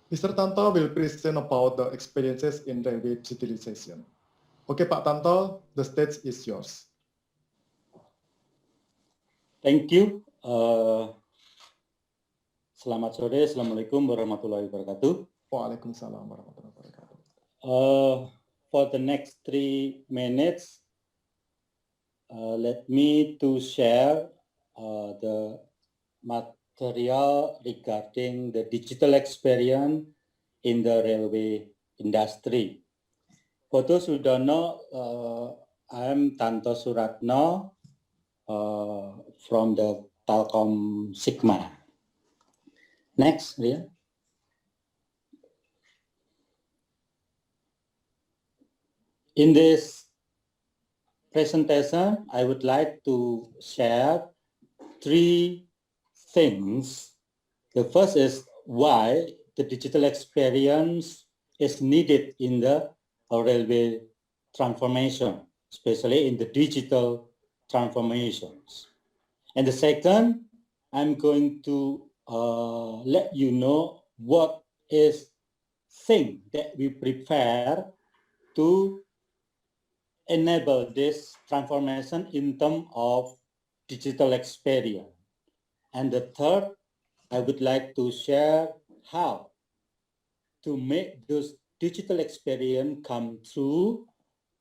Mr. Tanto will present about the experiences in railway digitalization. Okay, Pak Tanto, the stage is yours. Thank you. Selamat sore, Assalamualaikum warahmatullahi wabarakatuh. Waalaikumsalam warahmatullahi wabarakatuh. For the next 3 minutes, let me to share the material regarding the digital experience in the railway industry. For those who don't know, I am Tanto Suratno from the Telkom Sigma. Next, Ria. In this presentation, I would like to share 3 things. The first is why the digital experience is needed in the railway transformation, especially in the digital transformations. And the second, I'm going to let you know what is thing that we prepare to enable this transformation in terms of digital experience. And the third, I would like to share how to make those digital experience come true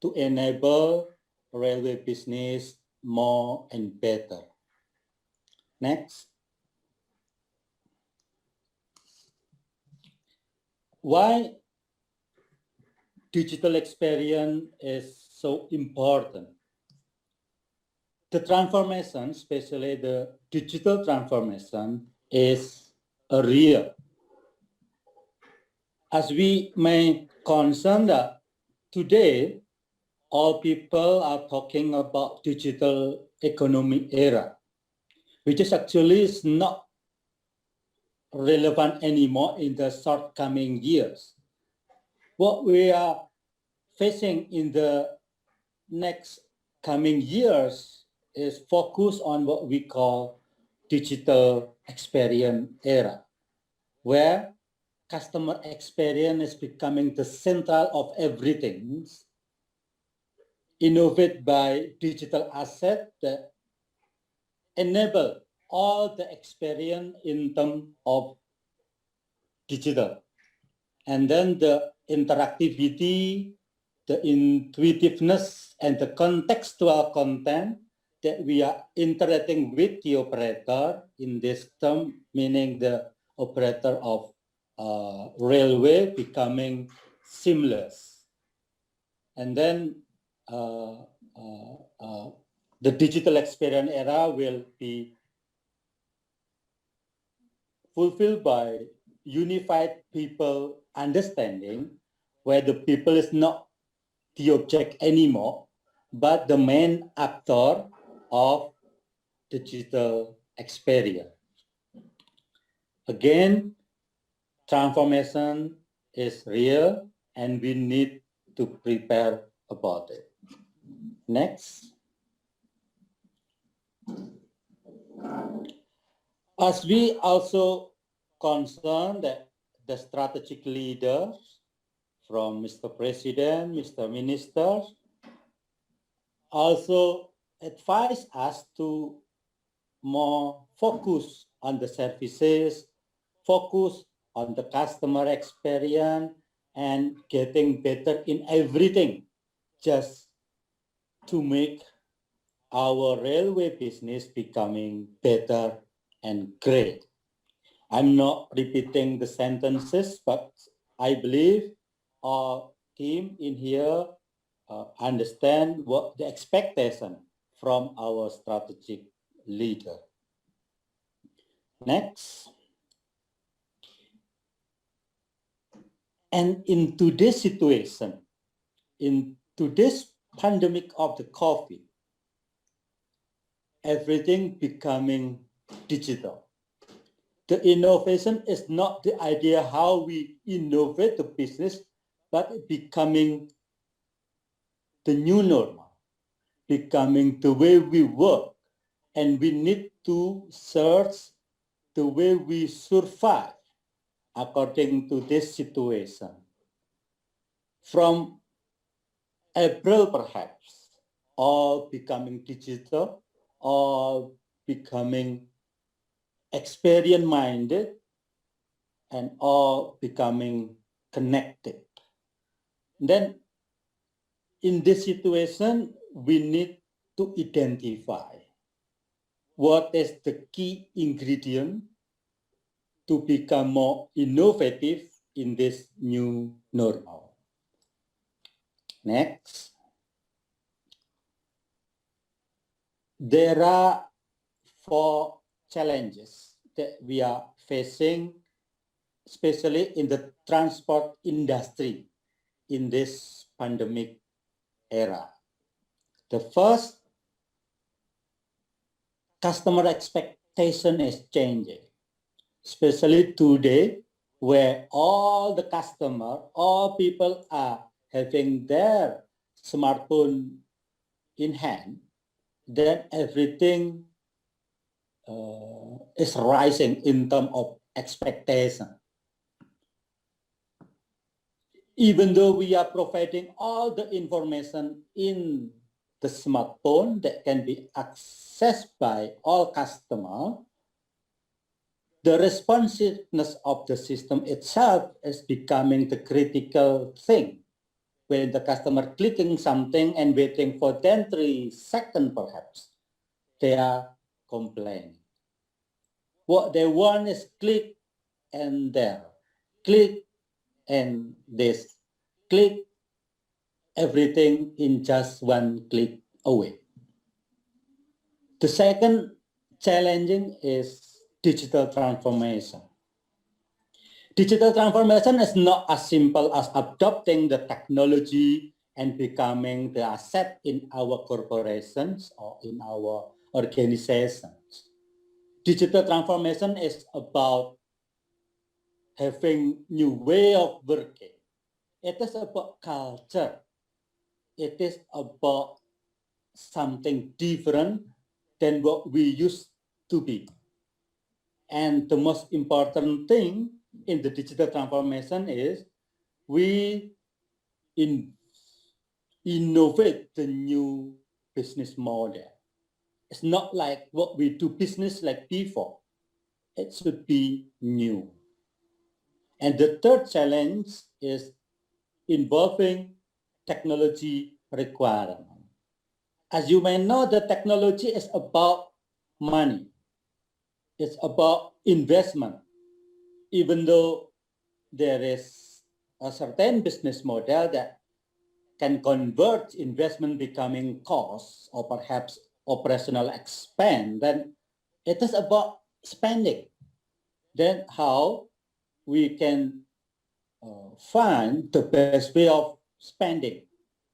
to enable railway business more and better. Next. Why digital experience is so important? The transformation, especially the digital transformation, is a real. As we may concern that today, all people are talking about digital economy era, which is actually is not relevant anymore in the shortcoming years. What we are facing in the next coming years is focus on what we call digital experience era, where customer experience is becoming the central of everything, innovated by digital asset that enable all the experience in terms of digital. And then the interactivity, the intuitiveness, and the contextual content that we are interacting with the operator in this term, meaning the operator of railway becoming seamless. And then the digital experience era will be fulfilled by unified people understanding, where the people is not the object anymore, but the main actor of digital experience. Again, transformation is real and we need to prepare about it. Next. As we also concern that the strategic leaders from Mr. President, Mr. Minister, also advise us to more focus on the services, focus on the customer experience, and getting better in everything, just to make our railway business becoming better and great. I'm not repeating the sentences, but I believe our team in here understand what the expectation from our strategic leader. Next. And in today's situation, in today's pandemic of the COVID, everything becoming digital. The innovation is not the idea how we innovate the business, but becoming the new normal, becoming the way we work. And we need to search the way we survive according to this situation. From April, perhaps, all becoming digital, all becoming experience-minded, and all becoming connected. Then, in this situation, we need to identify what is the key ingredient to become more innovative in this new normal. Next, there are 4 challenges that we are facing, especially in the transport industry in this pandemic era. The first, customer expectation is changing, especially today, where all the customer, all people are having their smartphone in hand, then everything is rising in terms of expectation. Even though we are providing all the information in the smartphone that can be accessed by all customers, the responsiveness of the system itself is becoming the critical thing. When the customer clicking something and waiting for 10, 3 seconds perhaps, they are complaining. What they want is click and there, click and this, click, everything in just one click away. The second challenging is digital transformation. Digital transformation is not as simple as adopting the technology and becoming the asset in our corporations or in our organizations. Digital transformation is about having new way of working. It is about culture. It is about something different than what we used to be. And the most important thing in the digital transformation is we innovate the new business model. It's not like what we do business like before. It should be new. And the third challenge is involving technology requirement. As you may know, the technology is about money. It's about investment. Even though there is a certain business model that can convert investment becoming cost or perhaps operational expense, then it is about spending. Then how we can find the best way of spending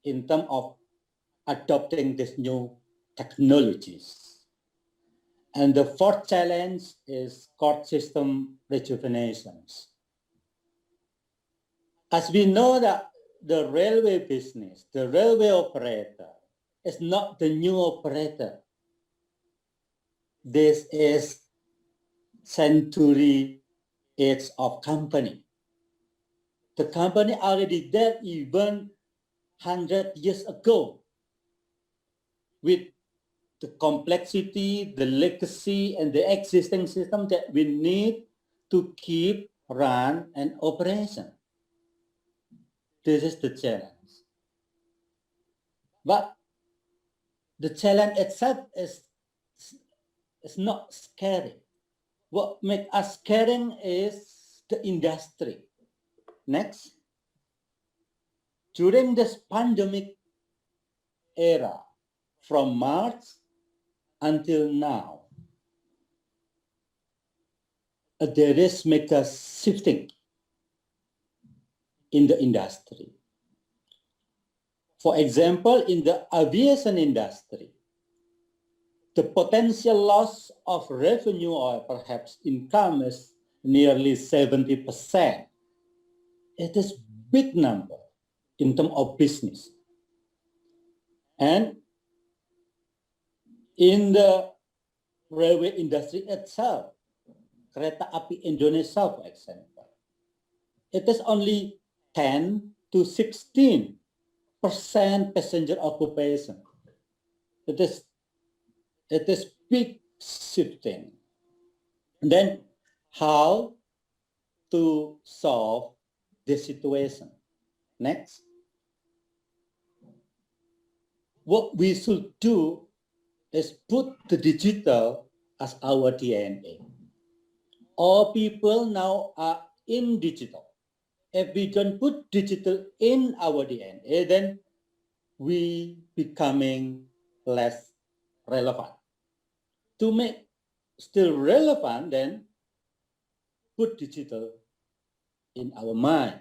in terms of adopting these new technologies. And the fourth challenge is court system rejuvenations. As we know that the railway business, the railway operator is not the new operator. This is century age of company. The company already there even 100 years ago with the complexity, the legacy, and the existing system that we need to keep, run, and operation. This is the challenge. But the challenge itself is not scary. What makes us scaring is the industry. Next. During this pandemic era, from March until now, there is mega shifting in the industry. For example, in the aviation industry, the potential loss of revenue or perhaps income is nearly 70%. It is big number in terms of business. And in the railway industry itself, Kereta Api Indonesia, for example, it is only 10 to 16% passenger occupation. It is big shifting. Then how to solve this situation? Next, what we should do is put the digital as our DNA. All people now are in digital. If we don't put digital in our DNA, then we becoming less relevant. To make still relevant, then put digital in our mind.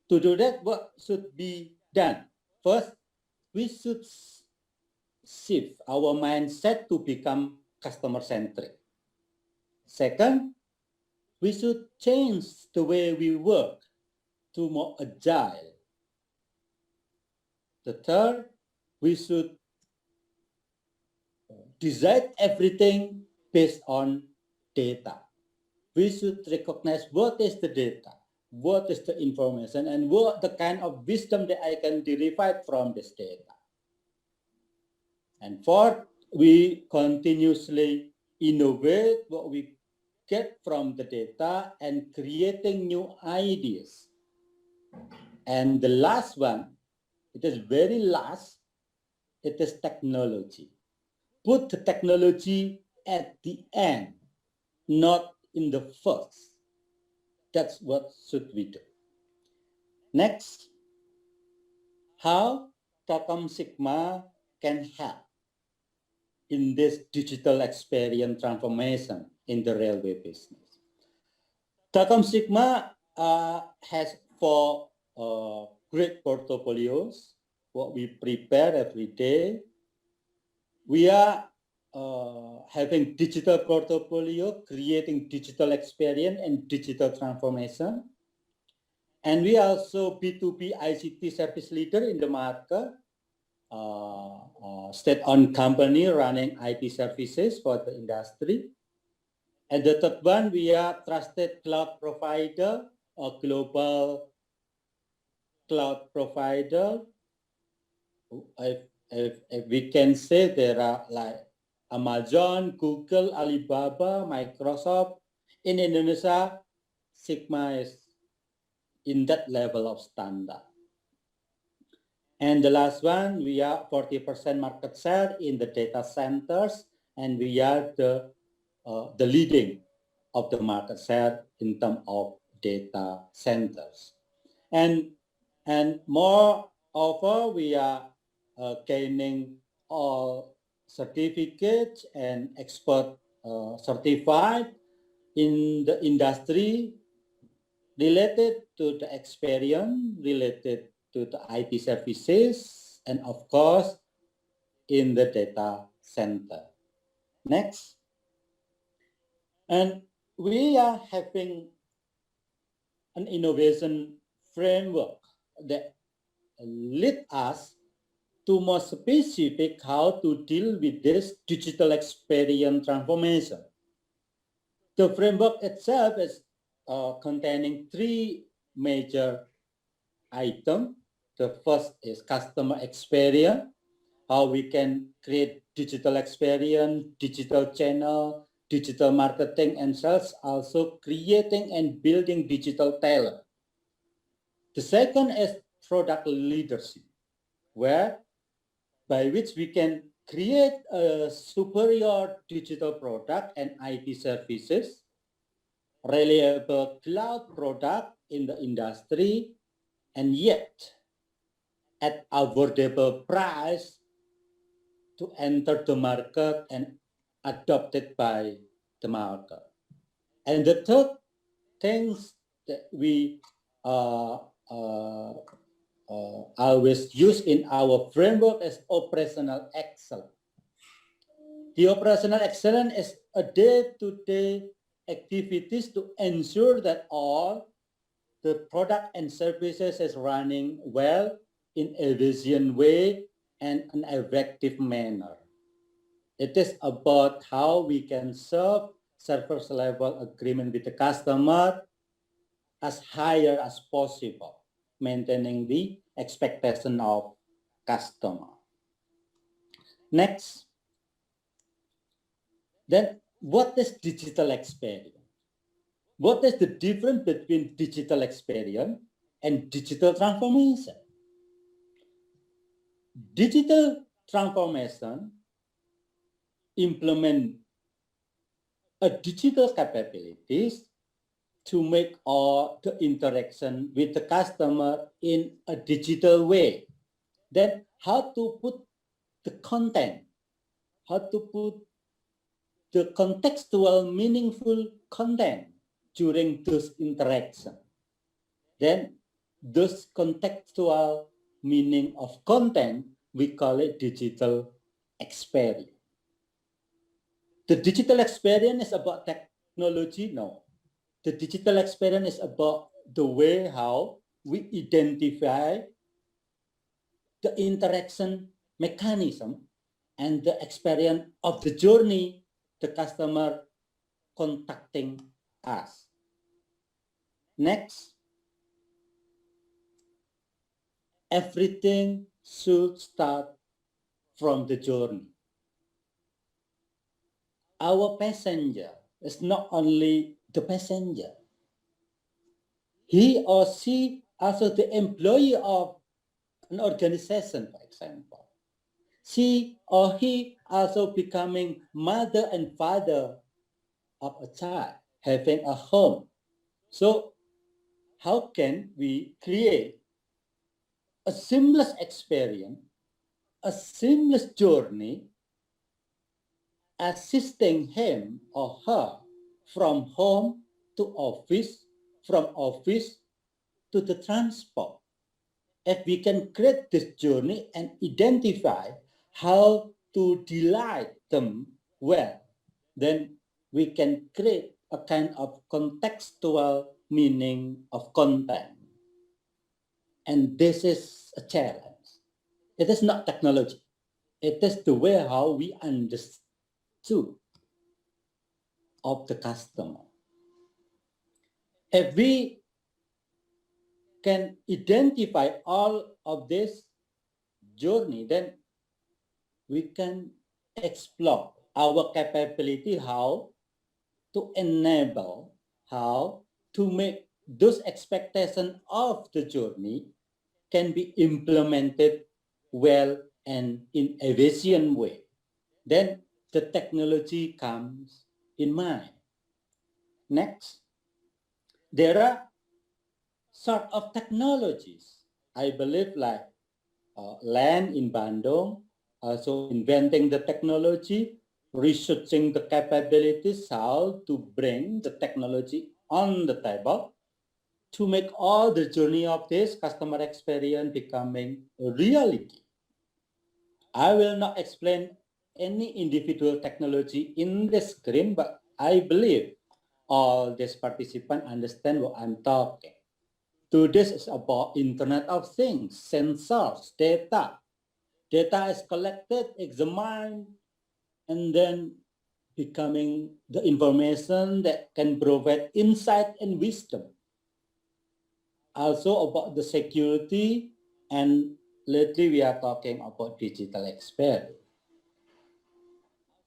To do that, what should be done? First, we should shift our mindset to become customer-centric. Second, we should change the way we work to more agile. The third, we should design everything based on data. We should recognize what is the data, what is the information, and what the kind of wisdom that I can derive from this data. And fourth, we continuously innovate what we get from the data and creating new ideas. And the last one, it is very last, it is technology. Put the technology at the end, not in the first. That's what should we do. Next, how Telkom Sigma can help in this digital experience transformation in the railway business. Telkom Sigma has 4 great portfolios, what we prepare every day. We are having digital portfolio, creating digital experience and digital transformation. And we are also B2B ICT service leader in the market, state-owned company running IT services for the industry. And the third one, we are trusted cloud provider, a global cloud provider. If we can say there are like Amazon, Google, Alibaba, Microsoft. In Indonesia, Sigma is in that level of standard. And the last one, we are 40% market share in the data centers, and we are the leading of the market share in terms of data centers. And moreover, we are gaining all certificates and expert certified in the industry related to the experience, related to the IT services, and of course, in the data center. Next. And we are having an innovation framework that lead us to more specific how to deal with this digital experience transformation. The framework itself is containing 3 major items. The first is customer experience, how we can create digital experience, digital channel, digital marketing and sales, also creating and building digital talent. The second is product leadership, by which we can create a superior digital product and IT services, reliable cloud product in the industry, and yet at affordable price to enter the market and adopted by the market. And the third things that we always use in our framework is operational excellence. The operational excellence is a day-to-day activities to ensure that all the product and services is running well in a efficient way and an effective manner. It is about how we can serve service level agreement with the customer, as higher as possible, maintaining the expectation of customer. Next, then what is digital experience? What is the difference between digital experience and digital transformation? Digital transformation implement a digital capabilities to make all the interaction with the customer in a digital way. Then how to put the content, how to put the contextual meaningful content during those interaction. Then those contextual meaning of content, we call it digital experience. The digital experience is about technology? No. The digital experience is about the way how we identify the interaction mechanism and the experience of the journey the customer contacting us. Next, everything should start from the journey. Our passenger is not only the passenger. He or she also the employee of an organization, for example. She or he also becoming mother and father of a child, having a home. So how can we create a seamless experience, a seamless journey, assisting him or her from home to office, from office to the transport? If we can create this journey and identify how to delight them well, then we can create a kind of contextual meaning of content. And this is a challenge. It is not technology. It is the way how we understood of the customer. If we can identify all of this journey, then we can explore our capability how to enable, how to make those expectations of the journey can be implemented well and in a efficient way. Then the technology comes in mind. Next, there are sort of technologies, I believe, like land in Bandung, also inventing the technology, researching the capabilities, how to bring the technology on the table to make all the journey of this customer experience becoming a reality. I will not explain any individual technology in the screen, but I believe all these participants understand what I'm talking. So this is about Internet of Things, sensors, data. Data is collected, examined, and then becoming the information that can provide insight and wisdom. Also about the security, and lately we are talking about digital experience.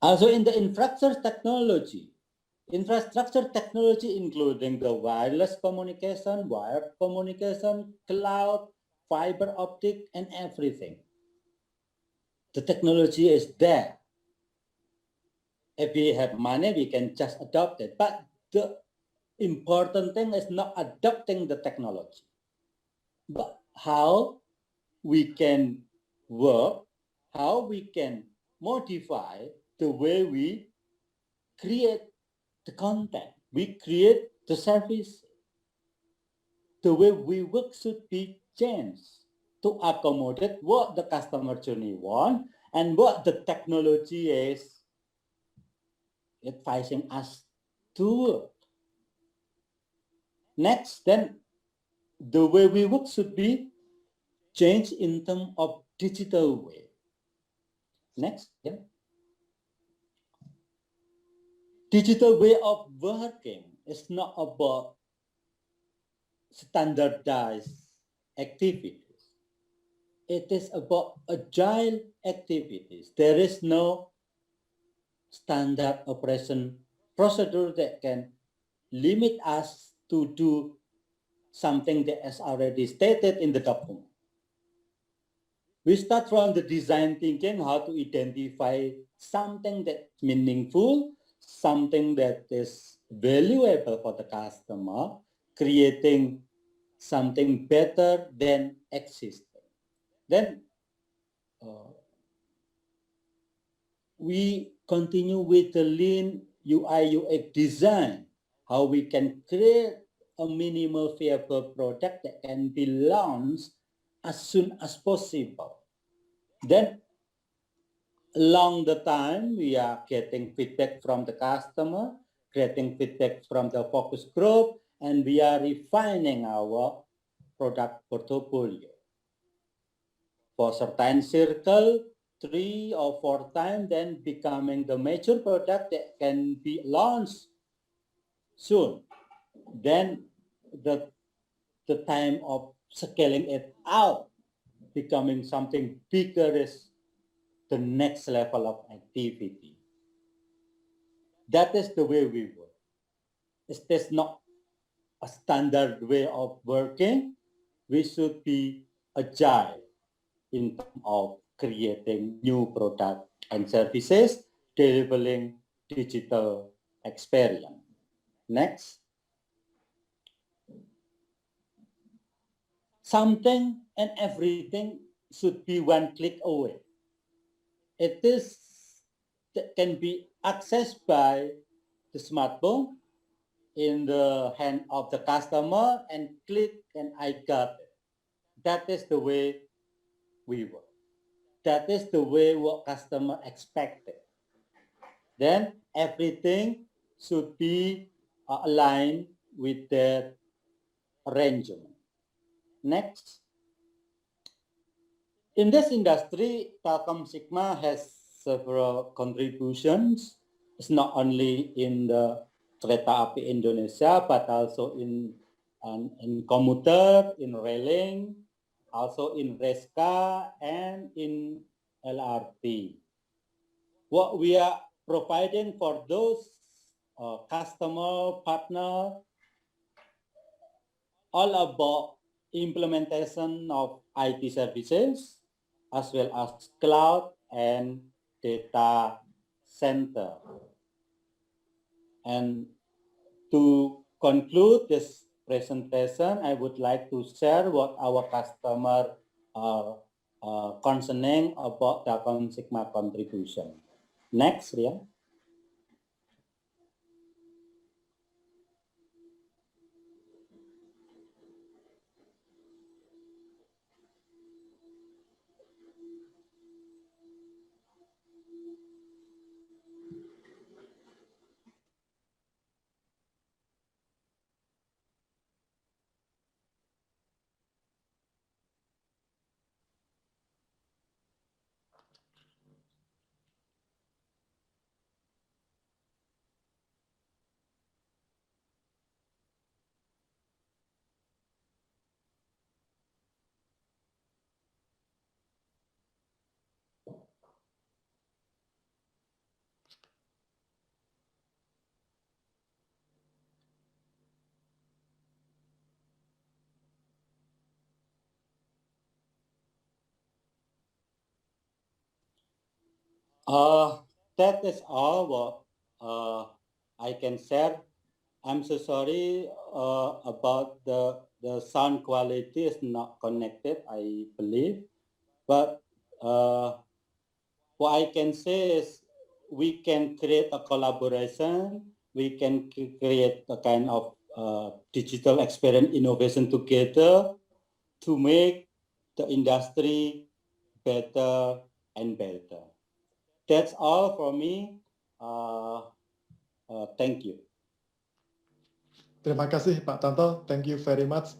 Also in the infrastructure technology including the wireless communication, wired communication, cloud, fiber optic, and everything. The technology is there. If we have money, we can just adopt it. But the important thing is not adopting the technology, but how we can work, how we can modify the way we create the content, we create the service. The way we work should be changed to accommodate what the customer journey wants and what the technology is advising us to work. Next, then the way we work should be changed in terms of digital way. Next, yeah. Digital way of working is not about standardized activities. It is about agile activities. There is no standard operation procedure that can limit us to do something that is already stated in the document. We start from the design thinking, how to identify something that's meaningful, something that is valuable for the customer, creating something better than existing. Then we continue with the lean UI UX design, how we can create a minimal viable product that can be launched as soon as possible. Then along the time, we are getting feedback from the customer, getting feedback from the focus group, and we are refining our product portfolio. For certain circle, 3 or 4 times, then becoming the major product that can be launched soon. Then the time of scaling it out, becoming something bigger is the next level of activity. That is the way we work. Is this not a standard way of working? We should be agile in terms of creating new products and services, delivering digital experience. Next. Something and everything should be one click away. It is that can be accessed by the smartphone in the hand of the customer and click and I got it. That is the way we work. That is the way what customer expected. Then everything should be aligned with their arrangement. Next. In this industry, Telkom Sigma has several contributions. It's not only in the Kereta Api Indonesia, but also in commuter, in railing, also in Reska, and in LRT. What we are providing for those customer, partner, all about implementation of IT services, as well as cloud and data center. And to conclude this presentation, I would like to share what our customer are concerning about Telkom Sigma contribution. Next, Rian. That is all what I can share. I'm so sorry about the sound quality is not connected, I believe. But what I can say is we can create a collaboration. We can create a kind of digital experience innovation together to make the industry better and better. That's all from me. Thank you. Terima kasih Pak Tanto. Thank you very much